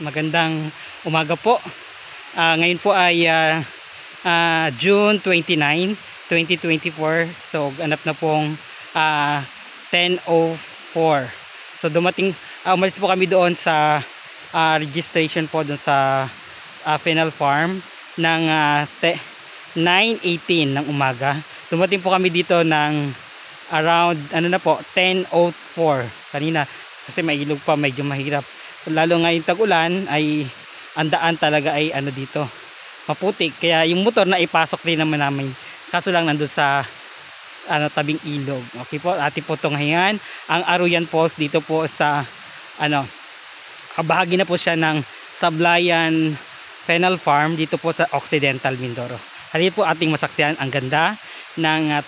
Magandang umaga po. Ngayon po ay June 29, 2024. So ganap na pong 10:04. So umalis po kami doon sa registration po doon sa Phenol Farm ng 9:18 ng umaga. Dumating po kami dito ng around 10:04 kanina kasi may ilog pa, medyo mahirap. Lalo ngayon tag-ulan ay ang daan talaga ay dito maputik, kaya yung motor na ipasok din naman namin, kaso lang nandun sa tabing ilog. Okay po, atin po tunghayan ang Aruyan Falls dito po sa bahagi na po siya ng Sablayan Phenol Farm dito po sa Occidental Mindoro. Halina po ating masaksihan ang ganda ng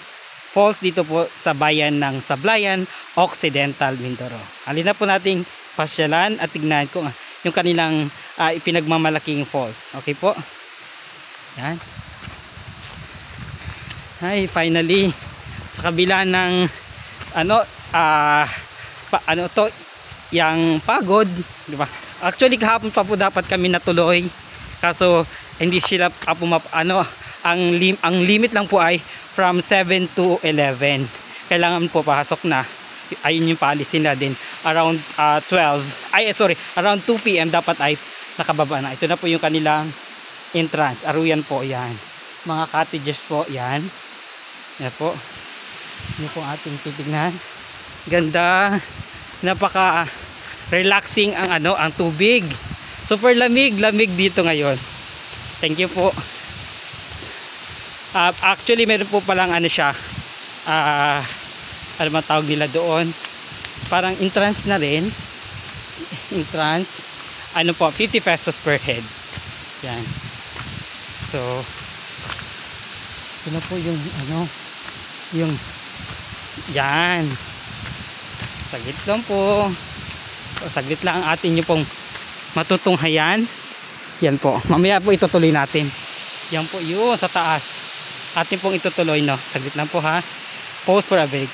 falls dito po sa bayan ng Sablayan, Occidental Mindoro. Halina po nating pasyalan at tignan kung yung kanilang ipinagmamalaking falls. Okay po. Yan. Ay, finally sa kabila ng yang pagod, di ba? Actually kahapon pa po dapat kami natuloy. Kaso hindi sila ang limit lang po ay from 7 to 11. Kailangan po pasok na. Ayun yung policy nila din. Around around 2 PM dapat ay nakababa na. Ito na po yung kanilang entrance. Aruyan po yan. Mga cottages po yan. Yan po. Yan po ating titignan. Ganda. Napaka relaxing ang tubig. Super lamig dito ngayon. Thank you po. Actually meron po palang siya. Ano man tawag nila doon, parang entrance na rin, entrance, 50 pesos per head. Yan. So ito na po yung yan, saglit lang po. So, saglit lang ang atin yung pong matutunghayan. Yan po, mamaya po itutuloy natin. Yan po yun sa taas atin pong itutuloy, no? Saglit lang po ha. Pause for a break.